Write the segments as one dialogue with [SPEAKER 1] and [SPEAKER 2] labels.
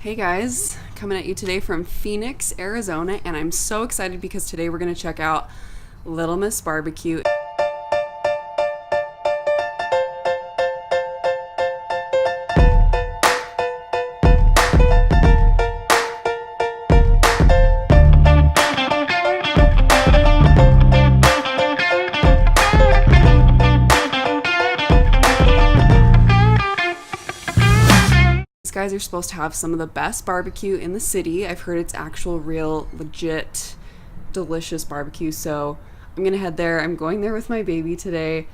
[SPEAKER 1] Hey guys, coming at you today from Phoenix, Arizona, and I'm so excited because today we're going to check out Little Miss Bbq. Guys are supposed to have some of the best barbecue in the city. I've heard it's actual, real, legit, delicious barbecue. So I'm gonna head there. I'm going there with my baby today.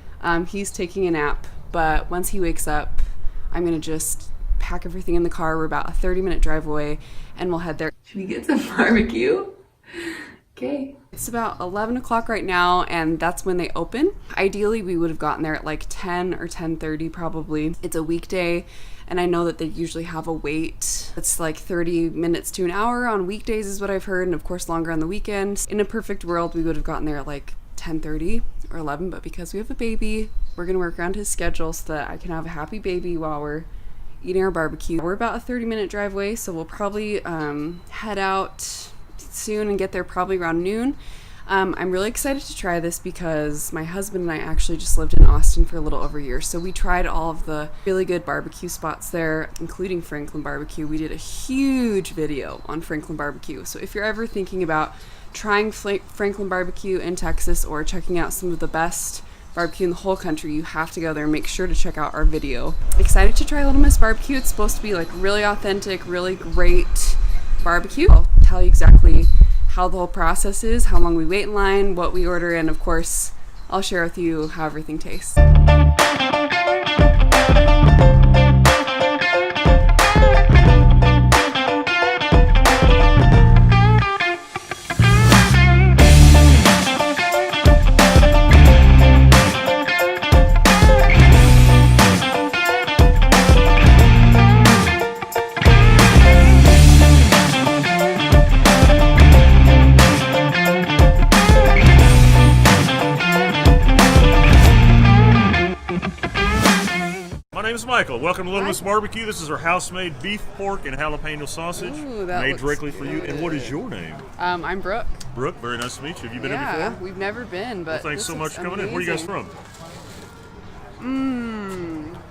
[SPEAKER 1] He's taking a nap, but once he wakes up, I'm gonna just pack everything in the car. We're about a 30-minute drive away, and we'll head there. Should we get some barbecue? Okay. It's about 11 o'clock right now, and that's when they open. Ideally, we would have gotten there at like 10 or 10:30 probably. It's a weekday, and I know that they usually have a wait. It's like 30 minutes to an hour on weekdays is what I've heard, and of course longer on the weekends. In a perfect world, we would have gotten there at like 10:30 or 11, but because we have a baby, we're gonna work around his schedule so that I can have a happy baby while we're eating our barbecue. We're about a 30-minute drive away, so we'll probably head out soon and get there probably around noon. I'm really excited to try this because my husband and I actually just lived in Austin for a little over a year, so we tried all of the really good barbecue spots there, including Franklin Barbecue. We did a huge video on Franklin Barbecue, so if you're ever thinking about trying Franklin Barbecue in Texas or checking out some of the best barbecue in the whole country, you have to go there and make sure to check out our video. Excited to try Little Miss Bbq. It's supposed to be like really authentic, really great barbecue. I'll tell you exactly how the whole process is, how long we wait in line, what we order, and of course I'll share with you how everything tastes.
[SPEAKER 2] My name is Michael. Welcome to Little Miss Bbq. This is our house-made beef, pork, and jalapeno sausage.
[SPEAKER 1] Ooh,
[SPEAKER 2] made directly for you. And what is your name?
[SPEAKER 1] I'm Brooke.
[SPEAKER 2] Brooke, very nice to meet you. Have you been in
[SPEAKER 1] Yeah,
[SPEAKER 2] before?
[SPEAKER 1] we've never been, but
[SPEAKER 2] Well, thanks so much for coming
[SPEAKER 1] amazing.
[SPEAKER 2] in. Where are you guys from?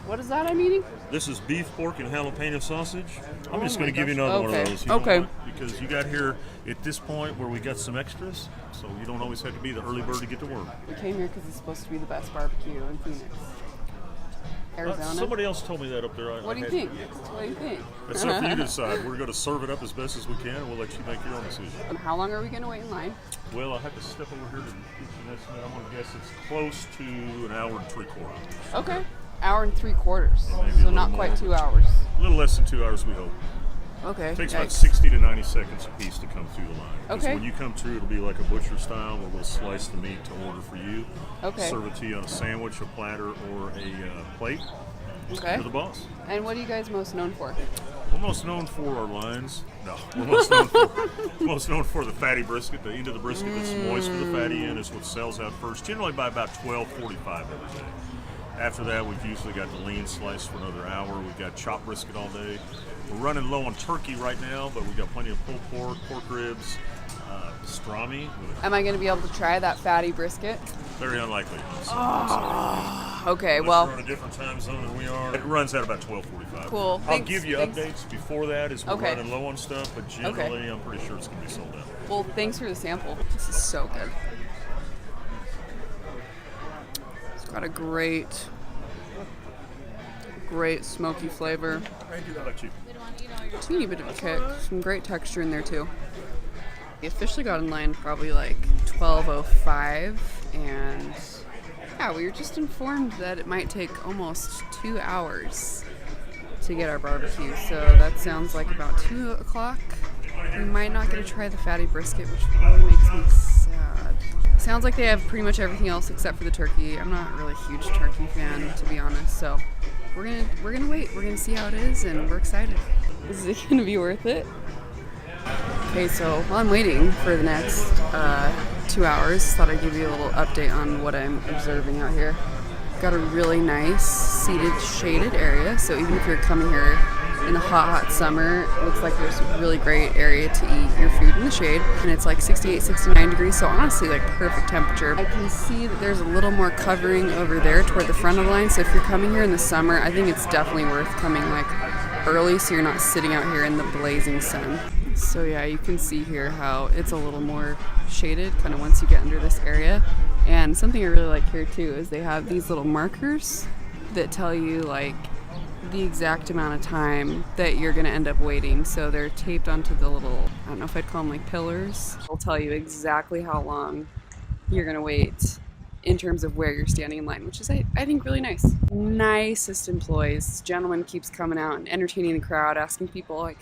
[SPEAKER 1] What is that I'm eating?
[SPEAKER 2] This is beef, pork, and jalapeno sausage. I'm just
[SPEAKER 1] my
[SPEAKER 2] going to give you
[SPEAKER 1] gosh.
[SPEAKER 2] another one
[SPEAKER 1] Okay.
[SPEAKER 2] of those. You don't
[SPEAKER 1] Okay.
[SPEAKER 2] want- because you got here at this point where we got some extras, so you don't always have to be the early bird to get to work.
[SPEAKER 1] We came here because it's supposed to be the best barbecue in Phoenix, Arizona.
[SPEAKER 2] Somebody else told me that up there.
[SPEAKER 1] What do you think? What do you think?
[SPEAKER 2] It's up for you to decide. We're going to serve it up as best as we can, and we'll let you make your own decision.
[SPEAKER 1] How long are we going to wait in line?
[SPEAKER 2] Well, I have to step over here to get you an estimate. I'm going to guess it's close to an hour and 3/4.
[SPEAKER 1] Okay. Hour and 3/4.
[SPEAKER 2] Maybe a
[SPEAKER 1] So
[SPEAKER 2] little
[SPEAKER 1] not
[SPEAKER 2] more.
[SPEAKER 1] quite 2 hours.
[SPEAKER 2] A little less than 2 hours, we hope.
[SPEAKER 1] Okay.
[SPEAKER 2] It takes about
[SPEAKER 1] yikes.
[SPEAKER 2] 60 to 90 seconds a piece to come through the line. 'Cause
[SPEAKER 1] Okay.
[SPEAKER 2] when you come through, it'll be like a butcher style where we'll slice the meat to order for you.
[SPEAKER 1] Okay.
[SPEAKER 2] Serve it to you on a sandwich, a platter, or a plate.
[SPEAKER 1] Okay.
[SPEAKER 2] You're the boss.
[SPEAKER 1] And what are you guys most known for?
[SPEAKER 2] We're most known for our lines. No, we're most known for the fatty brisket. The end of the brisket that's moist with the fatty end is what sells out first, generally by about 12:45 every day. After that, we've usually got the lean slice for another hour. We've got chopped brisket all day. We're running low on turkey right now, but we've got plenty of pulled pork, pork ribs, pastrami.
[SPEAKER 1] Am I going to be able to try that fatty brisket?
[SPEAKER 2] Very unlikely. I'm sorry.
[SPEAKER 1] Okay,
[SPEAKER 2] Unless
[SPEAKER 1] well,
[SPEAKER 2] you're on a different time zone than we are. It runs at about 12:45.
[SPEAKER 1] Cool.
[SPEAKER 2] I'll
[SPEAKER 1] Thanks.
[SPEAKER 2] give you
[SPEAKER 1] Thanks.
[SPEAKER 2] updates before that as we're
[SPEAKER 1] Okay.
[SPEAKER 2] running low on stuff, but generally I'm pretty sure it's going to be sold out.
[SPEAKER 1] well, thanks for the sample. This is so good. It's got a great smoky flavor.
[SPEAKER 2] How about you?
[SPEAKER 1] Teeny bit of a kick. Some great texture in there too. We officially got in line probably like 12:05, and yeah, we were just informed that it might take almost 2 hours to get our barbecue. So that sounds like about 2 o'clock. We might not get to try the fatty brisket, which really makes me sad. Sounds like they have pretty much everything else except for the turkey. I'm not really a huge turkey fan, to be honest. So we're gonna wait. We're gonna see how it is, and we're excited. Is it gonna be worth it? Okay, so while I'm waiting for the next 2 hours, thought I'd give you a little update on what I'm observing out here. Got a really nice seated, shaded area, so even if you're coming here in the hot summer, it looks like there's a really great area to eat your food in the shade. And it's like 68, 69 degrees, so honestly like perfect temperature. I can see that there's a little more covering over there toward the front of the line, so if you're coming here in the summer, I think it's definitely worth coming like early so you're not sitting out here in the blazing sun. So yeah, you can see here how it's a little more shaded kind of once you get under this area. And something I really like here too is they have these little markers that tell you like the exact amount of time that you're going to end up waiting. So they're taped onto the little, I don't know if I'd call them like pillars. They'll tell you exactly how long you're going to wait in terms of where you're standing in line, which is, I think, really nice. Nicest employees. This gentleman keeps coming out and entertaining the crowd, asking people like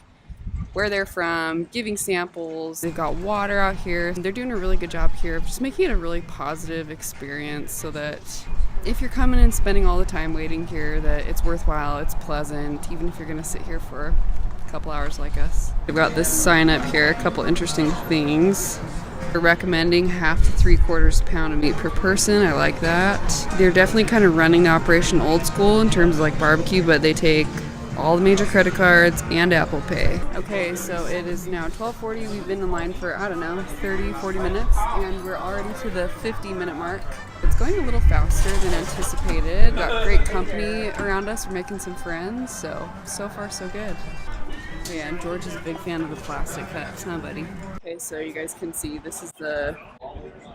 [SPEAKER 1] where they're from, giving samples. They've got water out here. They're doing a really good job here of just making it a really positive experience so that if you're coming and spending all the time waiting here, that it's worthwhile, it's pleasant, even if you're gonna sit here for a couple hours like us. They've got this sign up here, a couple interesting things. They're recommending 1/2 to 3/4 pound of meat per person. I like that. They're definitely kind of running the operation old school in terms of like barbecue, but they take all the major credit cards and Apple Pay. Okay, so it is now 12:40. We've been in line for, I don't know, 30, 40 minutes, and we're already to the 50-minute mark. It's going a little faster than anticipated. Got great company around us. We're making some friends, so far so good. Oh yeah, and George is a big fan of the plastic cups, huh, buddy? Okay, so you guys can see this is the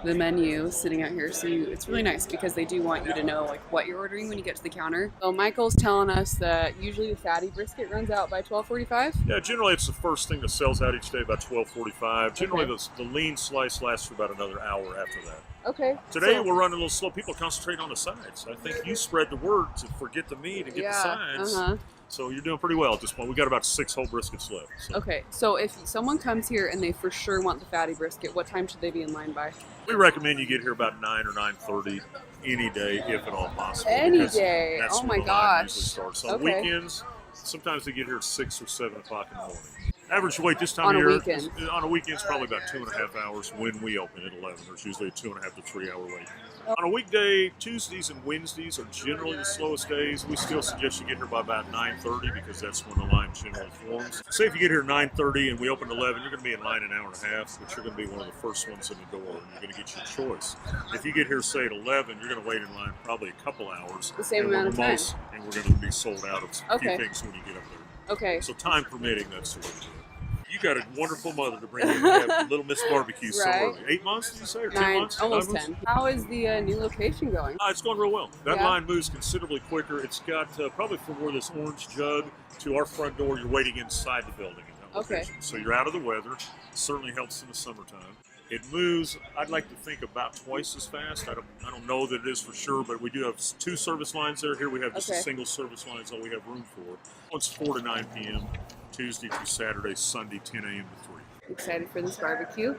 [SPEAKER 1] menu sitting out here. So it's really nice because they do want you to know like what you're ordering when you get to the counter. So Michael's telling us that usually the fatty brisket runs out by 12:45.
[SPEAKER 2] Yeah, generally it's the first thing that sells out each day by 12:45. Generally the lean slice lasts for about another hour after that.
[SPEAKER 1] Okay.
[SPEAKER 2] Today we're running a little slow. People concentrate on the sides. I think you spread the word to forget the meat and get the sides. So you're doing pretty well at this point. We got about 6 whole briskets left. So.
[SPEAKER 1] Okay, so if someone comes here and they for sure want the fatty brisket, what time should they be in line by?
[SPEAKER 2] We recommend you get here about 9 or 9:30 any day, if at all possible.
[SPEAKER 1] Any day?
[SPEAKER 2] That's
[SPEAKER 1] oh
[SPEAKER 2] when
[SPEAKER 1] my
[SPEAKER 2] the line
[SPEAKER 1] gosh.
[SPEAKER 2] usually starts. On weekends, sometimes they get here at 6 or 7 o'clock in the morning. Average wait this time
[SPEAKER 1] on
[SPEAKER 2] of
[SPEAKER 1] a
[SPEAKER 2] year
[SPEAKER 1] weekend.
[SPEAKER 2] On a weekend is probably about 2.5 hours when we open at 11. There's usually a 2.5 to 3 hour wait. On a weekday, Tuesdays and Wednesdays are generally the slowest days. We still suggest you get here by about 9:30 because that's when the line generally forms. Say if you get here at 9:30 and we open at 11, you're going to be in line an hour and a half, but you're going to be one of the first ones in the door and you're going to get your choice. If you get here, say at 11, you're going to wait in line probably a couple hours.
[SPEAKER 1] The same amount of time.
[SPEAKER 2] And we're going to be sold out of a few things when you get up there.
[SPEAKER 1] Okay.
[SPEAKER 2] So time permitting, that's the way to do it. You got a wonderful mother to bring in to have Little Miss Bbq so early. 8 months, did you say? Or 10 months?
[SPEAKER 1] Almost 10. How is the new location going?
[SPEAKER 2] It's going real well. That line moves considerably quicker. It's got probably from where this orange jug to our front door, you're waiting inside the building in that location. So you're out of the weather. Certainly helps in the summertime. It moves, I'd like to think, about twice as fast. I don't know that it is for sure, but we do have 2 service lines there. Here we have just a single service line, is all we have room for. One's 4 to 9 p.m., Tuesday through Saturday, Sunday, 10 a.m. to 3.
[SPEAKER 1] Excited for this barbecue.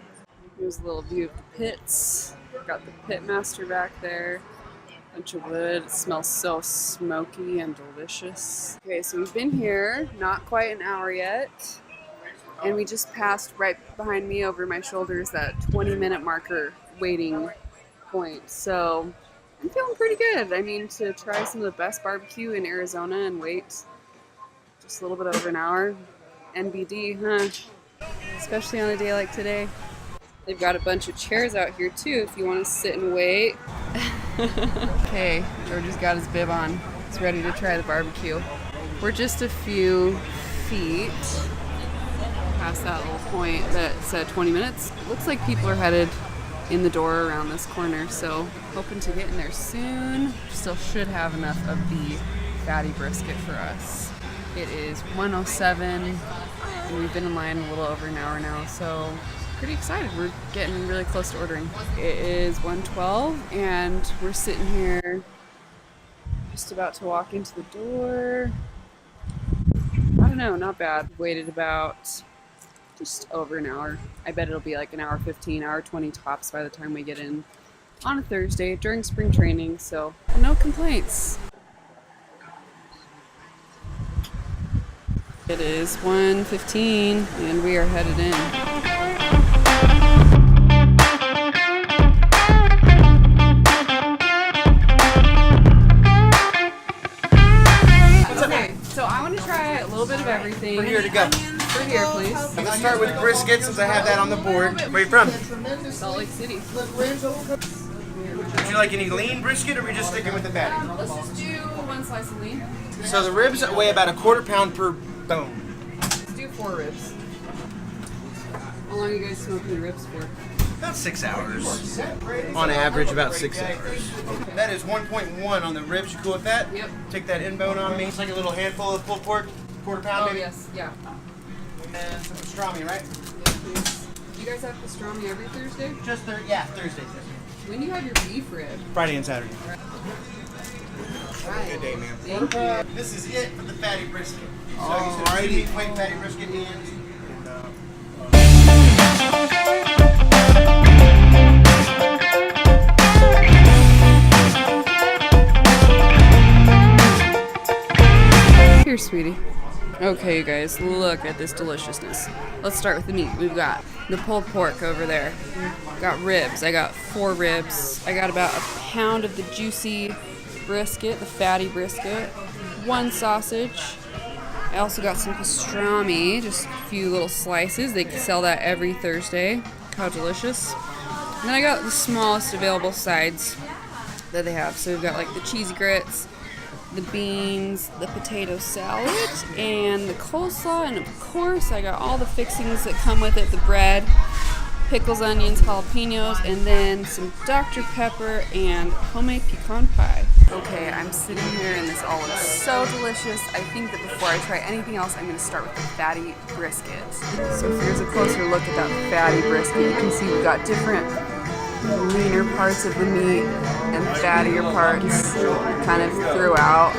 [SPEAKER 1] Here's a little view of the pits. Got the pit master back there. Bunch of wood. It smells so smoky and delicious. Okay, so we've been here, not quite an hour yet. And we just passed right behind me over my shoulders that 20-minute marker waiting point. So I'm feeling pretty good. I mean, to try some of the best barbecue in Arizona and wait just a little bit over an hour. NBD, huh? Especially on a day like today. They've got a bunch of chairs out here too if you want to sit and wait. Okay, George has got his bib on. He's ready to try the barbecue. We're just a few feet past that little point that said 20 minutes. It looks like people are headed in the door around this corner, so hoping to get in there soon. Still should have enough of the fatty brisket for us. It is 1:07 and we've been in line a little over an hour now, so pretty excited. We're getting really close to ordering. It is 1:12 and we're sitting here just about to walk into the door. I don't know, not bad. Waited about just over an hour. I bet it'll be like an hour 15, hour 20 tops by the time we get in on a Thursday during spring training, so no complaints. It is 1:15 and we are headed in. Okay, so I want to try a little bit of everything.
[SPEAKER 3] go?
[SPEAKER 1] For here, please.
[SPEAKER 3] Let's start with brisket since I have that on the board. Where are you from?
[SPEAKER 1] Salt Lake City.
[SPEAKER 3] Would you like any lean brisket or are we just sticking with the fatty?
[SPEAKER 1] Let's just do one slice of lean.
[SPEAKER 3] So the ribs weigh about a quarter pound per bone.
[SPEAKER 1] Let's do 4 ribs. How long are you guys smoking the ribs for?
[SPEAKER 3] About 6 hours. On average, about 6 hours. That is 1.1 on the ribs. You cool with that?
[SPEAKER 1] Yep.
[SPEAKER 3] Take that in bone on me. It's like a little handful of pulled pork. Quarter pound,
[SPEAKER 1] Oh,
[SPEAKER 3] maybe?
[SPEAKER 1] yes. Yeah.
[SPEAKER 3] And some pastrami, right?
[SPEAKER 1] Yeah, please. Do you guys have pastrami every Thursday?
[SPEAKER 3] Just Thursdays.
[SPEAKER 1] When do you have your beef rib?
[SPEAKER 3] Friday and Saturday.
[SPEAKER 1] Right.
[SPEAKER 3] Good day, man.
[SPEAKER 1] Thank you.
[SPEAKER 3] This is it for the fatty brisket. So
[SPEAKER 1] Alrighty.
[SPEAKER 3] you said weight fatty brisket in.
[SPEAKER 1] Here, sweetie. Okay, you guys, look at this deliciousness. Let's start with the meat. We've got the pulled pork over there. Got ribs. I got 4 ribs. I got about a pound of the juicy brisket, the fatty brisket. 1 sausage. I also got some pastrami, just a few little slices. They sell that every Thursday. How delicious. And then I got the smallest available sides that they have. So we've got like the cheesy grits, the beans, the potato salad, and the coleslaw, and of course I got all the fixings that come with it, the bread, pickles, onions, jalapenos, and then some Dr. Pepper and homemade pecan pie. Okay, I'm sitting here and this all looks so delicious. I think that before I try anything else, I'm going to start with the fatty brisket. So here's a closer look at that fatty brisket. You can see we've got different leaner parts of the meat and fattier parts kind of throughout,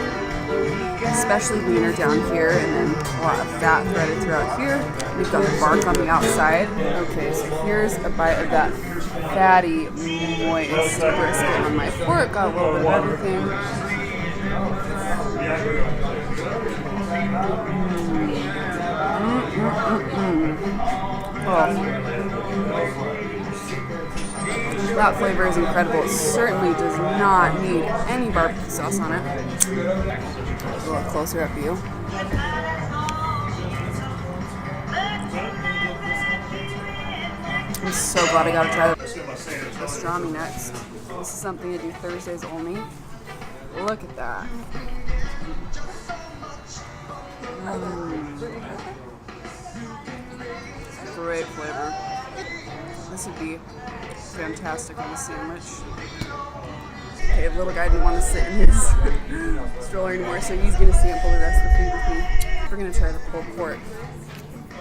[SPEAKER 1] especially leaner down here, and then a lot of fat threaded throughout here. We've got the bark on the outside. Okay, so here's a bite of that fatty, moist brisket on my fork. Got a little bit of everything. Oh. That flavor is incredible. It certainly does not need any barbecue sauce on it. A little closer up view. I'm so glad I got to try the pastrami next. This is something I do Thursdays only. Look at that. Great flavor. This would be fantastic on a sandwich. Okay, the little guy didn't want to sit in his stroller anymore, so he's going to sample the rest of the food with me. We're going to try the pulled pork.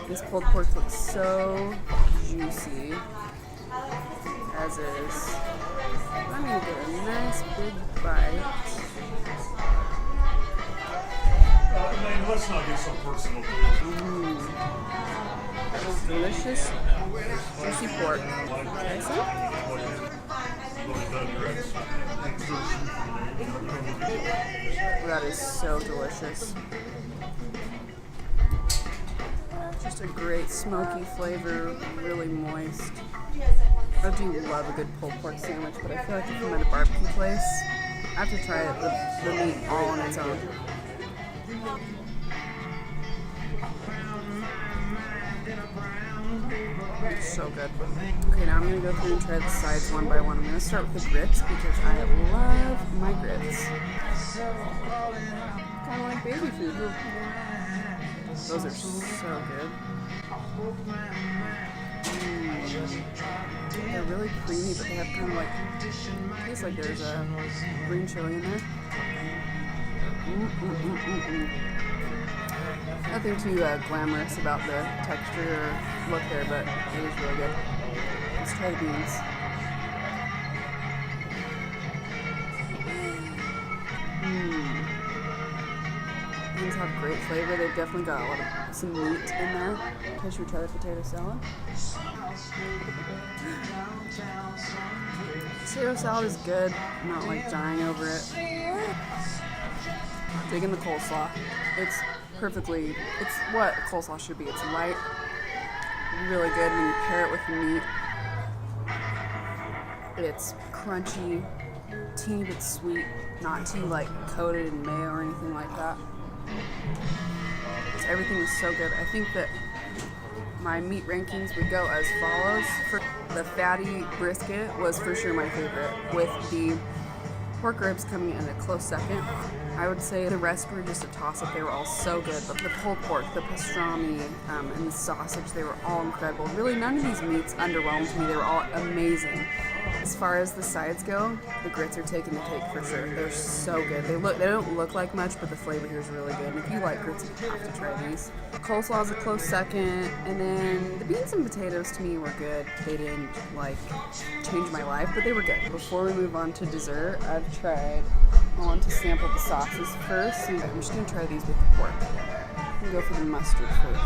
[SPEAKER 1] This pulled pork looks so juicy, as is. I'm going to get a nice big bite.
[SPEAKER 2] Let's not get so personal, please.
[SPEAKER 1] That is delicious, juicy pork. Try some? That is so delicious. Just a great smoky flavor, really moist. I do love a good pulled pork sandwich, but I feel like if I'm at a barbecue place, I have to try it, the meat all on its own. It's so good. Okay, now I'm going to go through and try the sides one by one. I'm going to start with the grits because I love my grits. Kind of like baby food. Those are so good. They're really creamy, but they have kind of like, tastes like there's a green chili in there. Nothing too glamorous about the texture or look there, but it is really good. Let's try the beans. Beans have great flavor. They've definitely got a lot of some meat in there. Okay, should we try the potato salad? Potato salad is good. I'm not like dying over it. Digging the coleslaw. It's perfectly, it's what coleslaw should be. It's light, really good when you pair it with the meat. It's crunchy, teeny bit sweet, not too like coated in mayo or anything like that. It's Everything is so good. I think that my meat rankings would go as follows. For the fatty brisket was for sure my favorite, with the pork ribs coming in a close second. I would say the rest were just a toss-up. They were all so good. The pulled pork, the pastrami, and the sausage, they were all incredible. Really, none of these meats underwhelmed me. They were all amazing. As far as the sides go, the grits are taking the cake for sure. They're so good. They don't look like much, but the flavor here is really good. And if you like grits, you have to try these. Coleslaw is a close second, and then the beans and potatoes to me were good. They didn't change my life, but they were good. Before we move on to dessert, I want to sample the sauces first. So I'm just gonna try these with the pork. I'm gonna go for the mustard first.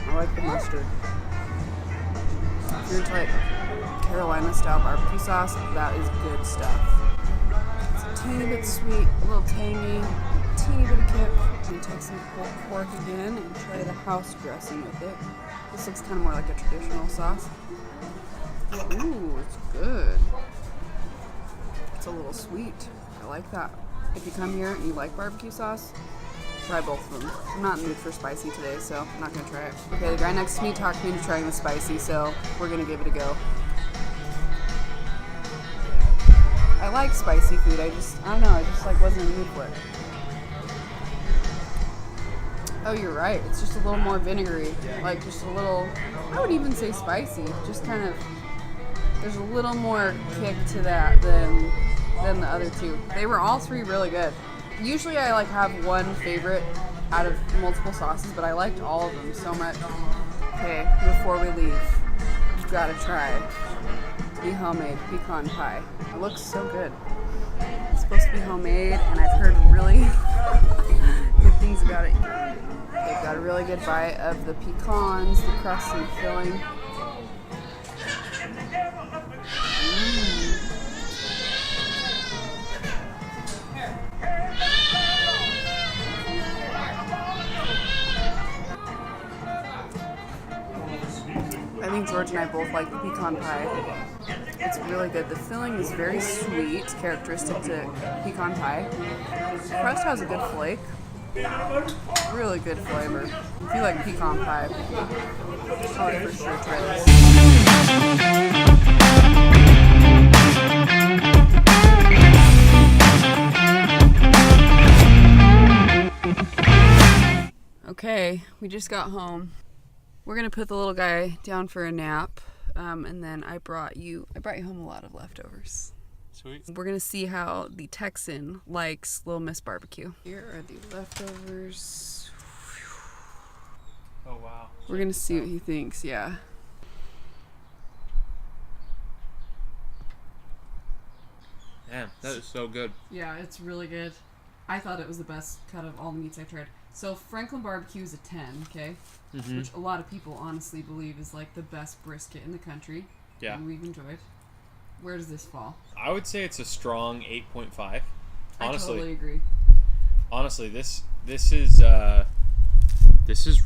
[SPEAKER 1] I like the mustard. If you're into Carolina style barbecue sauce, that is good stuff. It's a teeny bit sweet, a little tangy, teeny bit of kick. I'm gonna take some pulled pork again and try the house dressing with it. This looks kind of more like a traditional sauce. Ooh, it's good. It's a little sweet. I like that. If you come here and you like barbecue sauce, try both of them. I'm not in the mood for spicy today, so I'm not going to try it. Okay, the guy next to me talked me into trying the spicy, so we're going to give it a go. I like spicy food. I don't know, I just wasn't in the mood for it. Oh, you're right. It's just a little more vinegary. Just a little, I would even say spicy. Just kind of, there's a little more kick to that than the other two. They were all three really good. Usually I have one favorite out of multiple sauces, but I liked all of them so much. Okay, before we leave, you've got to try the homemade pecan pie. It looks so good. It's supposed to be homemade, and I've heard really good things about it. They've got a really good bite of the pecans, the crust and filling. I think George and I both like the pecan pie. It's really good. The filling is very sweet, characteristic to pecan pie. The crust has a good flake. Really good flavor. If you like pecan pie, I would for sure try this. Okay, we just got home. We're gonna put the little guy down for a nap, and then I brought you home a lot of leftovers.
[SPEAKER 4] Sweet.
[SPEAKER 1] We're gonna see how the Texan likes Little Miss Bbq. Here are the leftovers.
[SPEAKER 4] Oh wow.
[SPEAKER 1] We're gonna see what he thinks. Yeah.
[SPEAKER 4] Damn, that is so good.
[SPEAKER 1] Yeah, it's really good. I thought it was the best cut of all the meats I've tried. So Franklin Barbecue is a 10, okay?
[SPEAKER 4] Mm-hmm.
[SPEAKER 1] Which a lot of people honestly believe is the best brisket in the country.
[SPEAKER 4] Yeah.
[SPEAKER 1] And we've enjoyed. Where does this fall?
[SPEAKER 4] I would say it's a strong 8.5. Honestly.
[SPEAKER 1] I totally agree.
[SPEAKER 4] Honestly, this is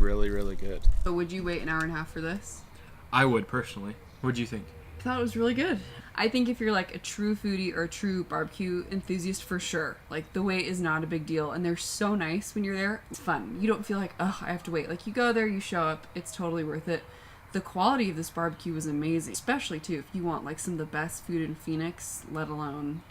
[SPEAKER 4] really, really good.
[SPEAKER 1] So would you wait an hour and a half for this?
[SPEAKER 4] I would personally. What do you think?
[SPEAKER 1] I thought it was really good. I think if you're a true foodie or a true barbecue enthusiast, for sure. The wait is not a big deal, and they're so nice when you're there. It's fun. You don't feel I have to wait. You go there, you show up, it's totally worth it. The quality of this barbecue was amazing, especially too if you want some of the best food in Phoenix, let alone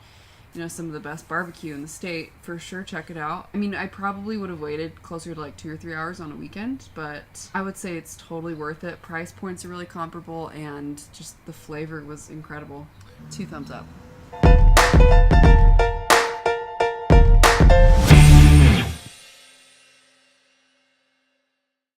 [SPEAKER 1] some of the best barbecue in the state. For sure, check it out. I mean, I probably would have waited closer to 2 or 3 hours on a weekend, but I would say it's totally worth it. Price points are really comparable, and just the flavor was incredible. 2 thumbs up.